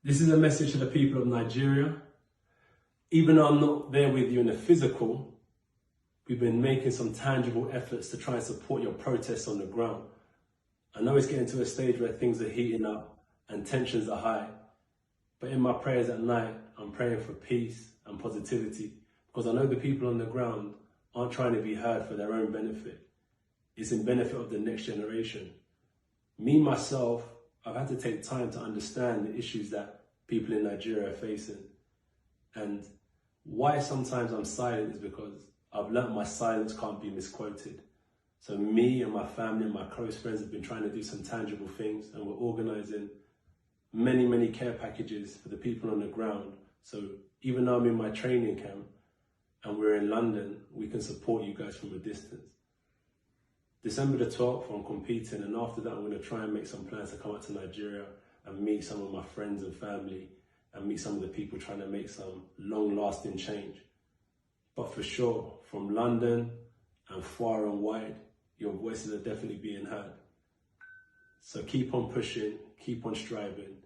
This is a message to the people of Nigeria. Even though I'm not there with you in the physical, we've been making some tangible efforts to try and support your protests on the ground. I know it's getting to a stage where things are heating up and tensions are high, but in my prayers at night, I'm praying for peace and positivity, because I know the people on the ground aren't trying to be heard for their own benefit. It's in benefit of the next generation. Me, myself, I've had to take time to understand the issues that people in Nigeria are facing. And why sometimes I'm silent is because I've learned my silence can't be misquoted. So me and my family and my close friends have been trying to do some tangible things, and we're organizing many, many care packages for the people on the ground. So even though I'm in my training camp and we're in London, we can support you guys from a distance. December the 12th, I'm competing, and after that, I'm going to try and make some plans to come out to Nigeria and meet some of my friends and family and meet some of the people trying to make some long-lasting change. But for sure, from London and far and wide, your voices are definitely being heard. So keep on pushing, keep on striving.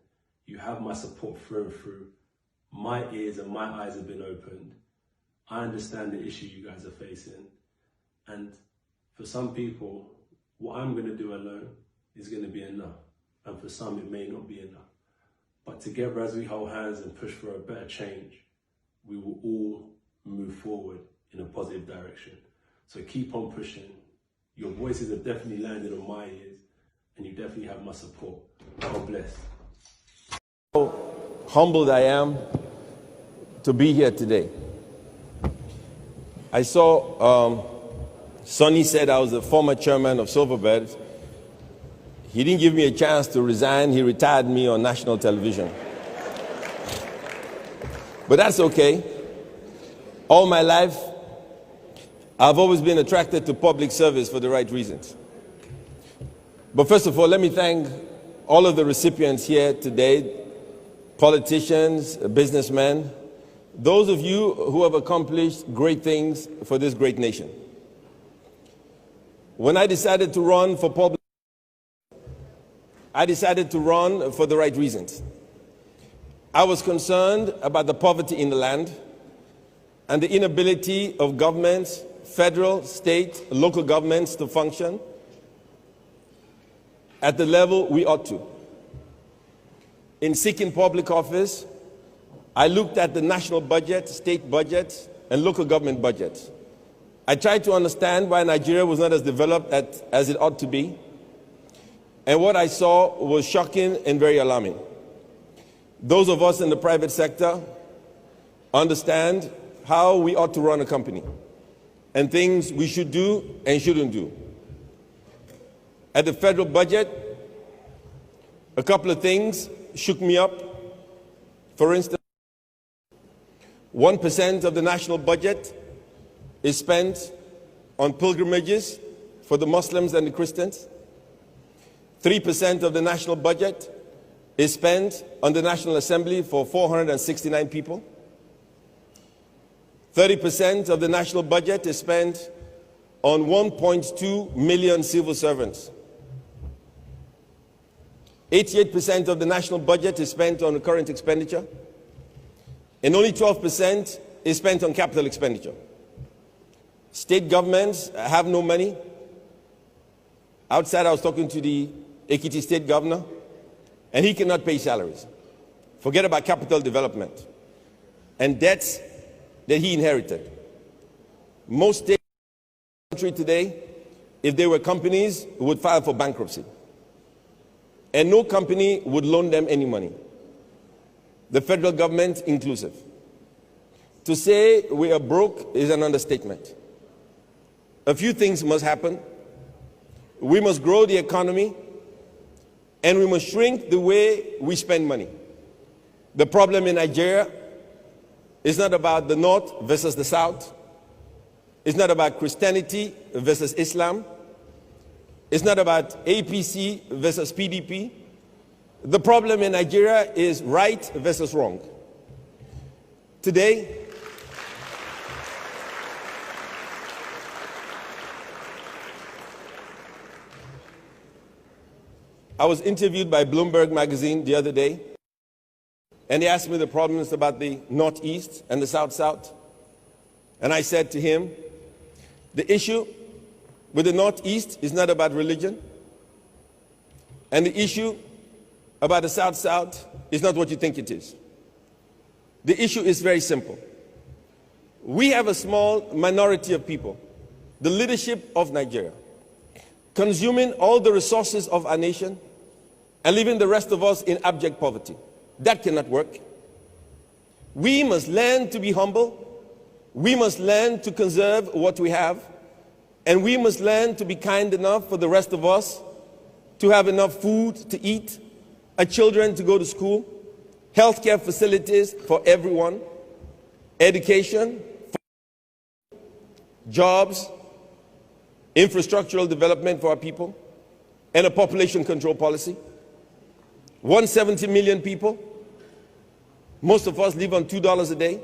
You have my support through and through. My ears and my eyes have been opened. I understand the issue you guys are facing. And for some people, what I'm going to do alone is going to be enough. And for some, it may not be enough. But together, as we hold hands and push for a better change, we will all move forward in a positive direction. So keep on pushing. Your voices have definitely landed on my ears, and you definitely have my support. God bless. How humbled I am to be here today. I saw Sonny said I was the former chairman of Silverbird. He didn't give me a chance to resign. He retired me on national television. But that's okay. All my life, I've always been attracted to public service for the right reasons. But first of all, let me thank all of the recipients here today, politicians, businessmen, those of you who have accomplished great things for this great nation. When I decided to run for public, I decided to run for the right reasons. I was concerned about the poverty in the land and the inability of governments, federal, state, local governments to function at the level we ought to. In seeking public office, I looked at the national budget, state budgets, and local government budgets. I tried to understand why Nigeria was not as developed as it ought to be. And what I saw was shocking and very alarming. Those of us in the private sector understand how we ought to run a company and things we should do and shouldn't do. At the federal budget, a couple of things shook me up. For instance, 1% of the national budget is spent on pilgrimages for the Muslims and the Christians. 3% of the national budget is spent on the National Assembly for 469 people. 30% of the national budget is spent on 1.2 million civil servants. 88% of the national budget is spent on current expenditure, and only 12% is spent on capital expenditure. State governments have no money. Outside, I was talking to the Ekiti state governor, and he cannot pay salaries. Forget about capital development and debts that he inherited. Most states in the country today, if they were companies, would file for bankruptcy. And no company would loan them any money, the federal government inclusive. To say we are broke is an understatement. A few things must happen. We must grow the economy, and we must shrink the way we spend money. The problem in Nigeria is not about the North versus the South. It's not about Christianity versus Islam. It's not about APC versus PDP. The problem in Nigeria is right versus wrong. Today, I was interviewed by Bloomberg magazine the other day, and he asked me the problems about the Northeast and the South-South. And I said to him, the issue with the Northeast is not about religion, and the issue about the South-South is not what you think it is. The issue is very simple. We have a small minority of people, the leadership of Nigeria, consuming all the resources of our nation and leaving the rest of us in abject poverty. That cannot work. We must learn to be humble. We must learn to conserve what we have. And we must learn to be kind enough for the rest of us to have enough food to eat, our children to go to school, healthcare facilities for everyone, education, jobs, infrastructural development for our people, and a population control policy. 170 million people, most of us live on $2 a day,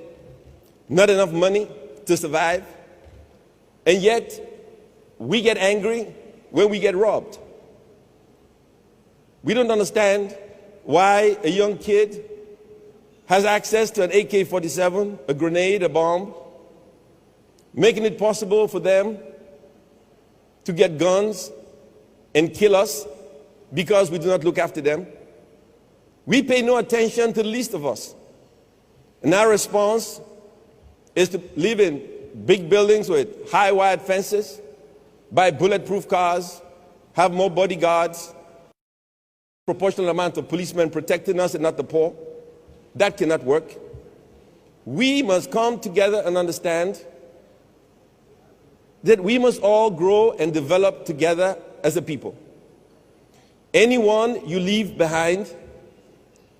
not enough money to survive, and yet we get angry when we get robbed. We don't understand why a young kid has access to an AK-47, a grenade, a bomb, making it possible for them to get guns and kill us because we do not look after them. We pay no attention to the least of us. And our response is to live in big buildings with high wired fences, buy bulletproof cars, have more bodyguards, proportional amount of policemen protecting us and not the poor. That cannot work. We must come together and understand that we must all grow and develop together as a people. Anyone you leave behind,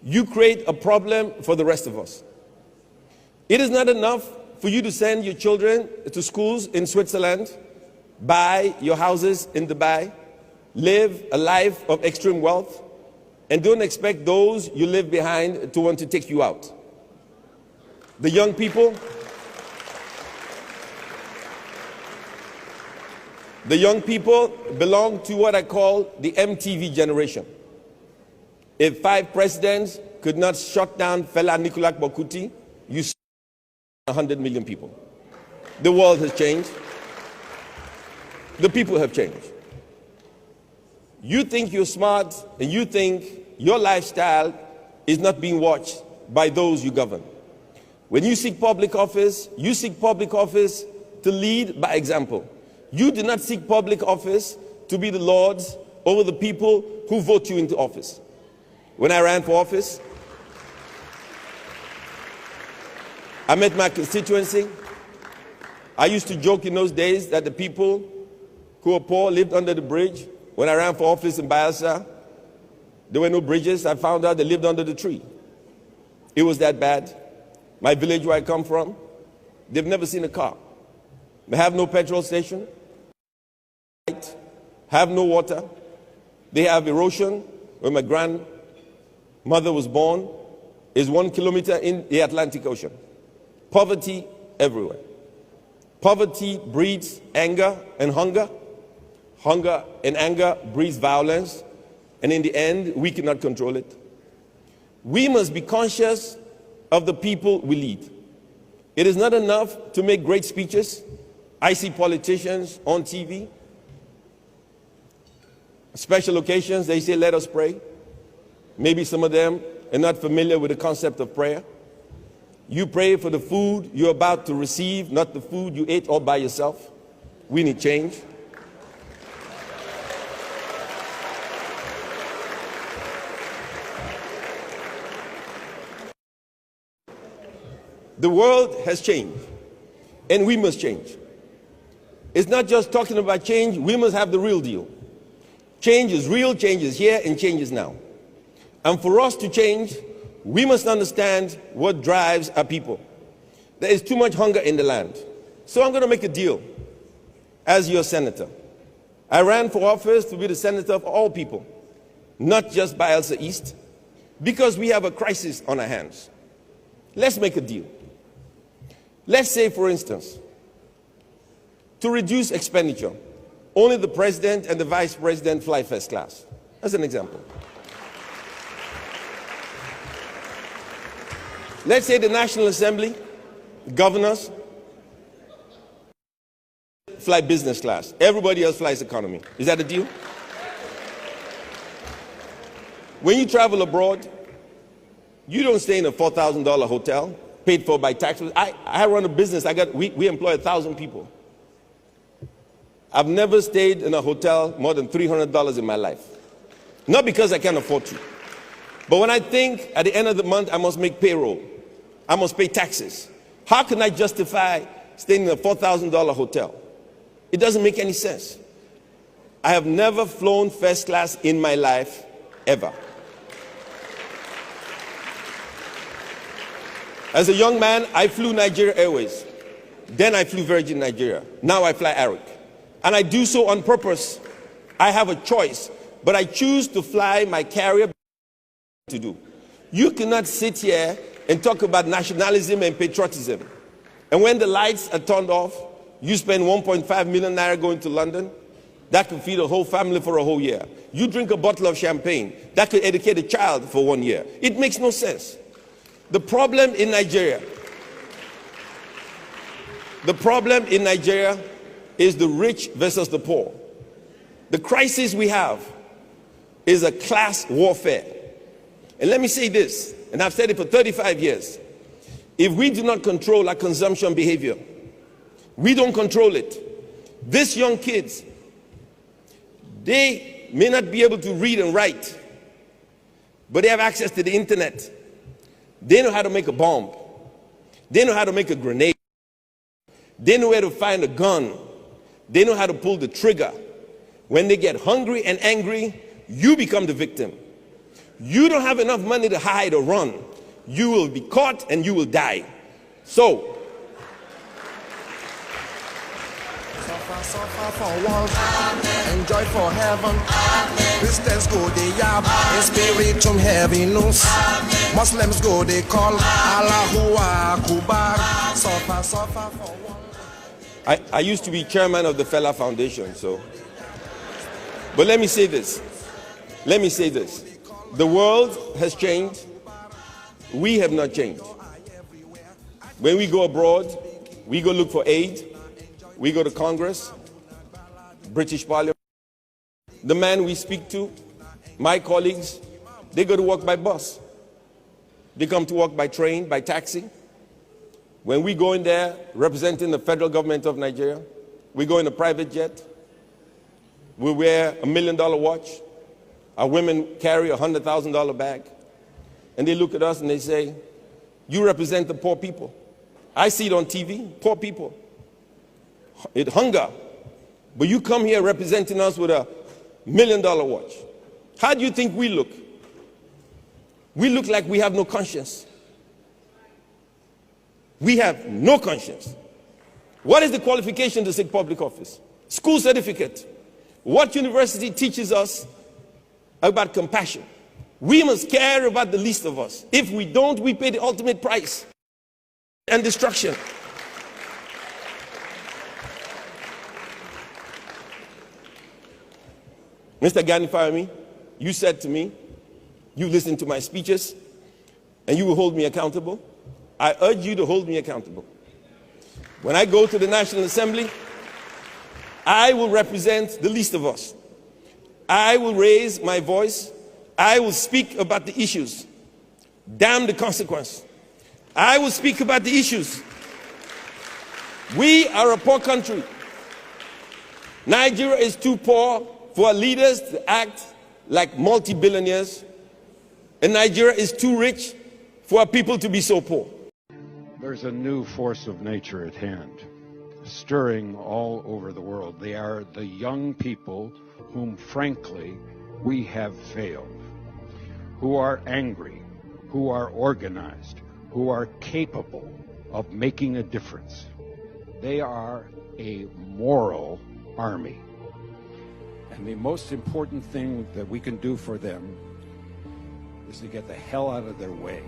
you create a problem for the rest of us. It is not enough for you to send your children to schools in Switzerland, buy your houses in Dubai, live a life of extreme wealth, and don't expect those you leave behind to want to take you out. The young people belong to what I call the MTV generation. If 5 presidents could not shut down Fela Nicolas Bokuti, you 100 million people. The world has changed. The people have changed. You think you're smart and you think your lifestyle is not being watched by those you govern. When you seek public office, you seek public office to lead by example. You do not seek public office to be the lords over the people who vote you into office. When I ran for office, I met my constituency. I used to joke in those days that the people who were poor lived under the bridge. When I ran for office in Bayelsa, there were no bridges. I found out they lived under the tree. It was that bad. My village where I come from, they've never seen a car. They have no petrol station, have no water. They have erosion. Where my grandmother was born is 1 kilometer in the Atlantic Ocean. Poverty everywhere. Poverty breeds anger and hunger. Hunger and anger breeds violence. And in the end, we cannot control it. We must be conscious of the people we lead. It is not enough to make great speeches. I see politicians on TV. Special occasions, they say, let us pray. Maybe some of them are not familiar with the concept of prayer. You pray for the food you're about to receive, not the food you ate all by yourself. We need change. The world has changed, and we must change. It's not just talking about change, we must have the real deal. Change is real, change is here, and change is now. And for us to change, we must understand what drives our people. There is too much hunger in the land. So I'm going to make a deal as your senator. I ran for office to be the senator of all people, not just Bayelsa East, because we have a crisis on our hands. Let's make a deal. Let's say, for instance, to reduce expenditure, only the president and the vice president fly first class. As an example. Let's say the National Assembly, governors, fly business class. Everybody else flies economy. Is that a deal? When you travel abroad, you don't stay in a $4,000 hotel paid for by taxes. I run a business. We employ 1,000 people. I've never stayed in a hotel more than $300 in my life. Not because I can't afford to. But when I think at the end of the month I must make payroll, I must pay taxes, how can I justify staying in a $4,000 hotel? It doesn't make any sense. I have never flown first class in my life, ever. As a young man, I flew Nigeria Airways. Then I flew Virgin Nigeria. Now I fly Arik. And I do so on purpose. I have a choice, but I choose to fly my carrier to do. You cannot sit here and talk about nationalism and patriotism. And when the lights are turned off, you spend 1.5 million naira going to London. That could feed a whole family for a whole year. You drink a bottle of champagne. That could educate a child for 1 year. It makes no sense. The problem in Nigeria is the rich versus the poor. The crisis we have is a class warfare. And let me say this, and I've said it for 35 years. If we do not control our consumption behavior, We don't control it. These young kids, they may not be able to read and write, but they have access to the internet. They know how to make a bomb. They know how to make a grenade. They know where to find a gun. They know how to pull the trigger. When they get hungry and angry, you become the victim. You don't have enough money to hide or run. You will be caught and you will die. So, suffer for world, enjoy for heaven. Christians go they yab, in spiritual heaviness. Muslims go they call Allahu Akbar. Suffer for world. I used to be chairman of the Fela Foundation, but let me say this. The world has changed. We have not changed. When we go abroad, we go look for aid. We go to Congress, British Parliament. The man we speak to, my colleagues, they go to work by bus. They come to work by train, by taxi. When we go in there representing the federal government of Nigeria, we go in a private jet. We wear $1 million watch. Our women carry a $100,000 bag. And they look at us and they say, you represent the poor people. I see it on TV, poor people. It hunger. But you come here representing us with a $1 million watch. How do you think we look? We look like we have no conscience. We have no conscience. What is the qualification to seek public office? School certificate. What university teaches us about compassion? We must care about the least of us. If we don't, we pay the ultimate price and destruction. Mr. Gani Fawehinmi, you said to me, you listened to my speeches, and you will hold me accountable. I urge you to hold me accountable. When I go to the National Assembly, I will represent the least of us. I will raise my voice. I will speak about the issues. Damn the consequence. I will speak about the issues. We are a poor country. Nigeria is too poor for our leaders to act like multi-billionaires, and Nigeria is too rich for our people to be so poor. There's a new force of nature at hand, stirring all over the world. They are the young people whom, frankly, we have failed, who are angry, who are organized, who are capable of making a difference. They are a moral army. And the most important thing that we can do for them is to get the hell out of their way.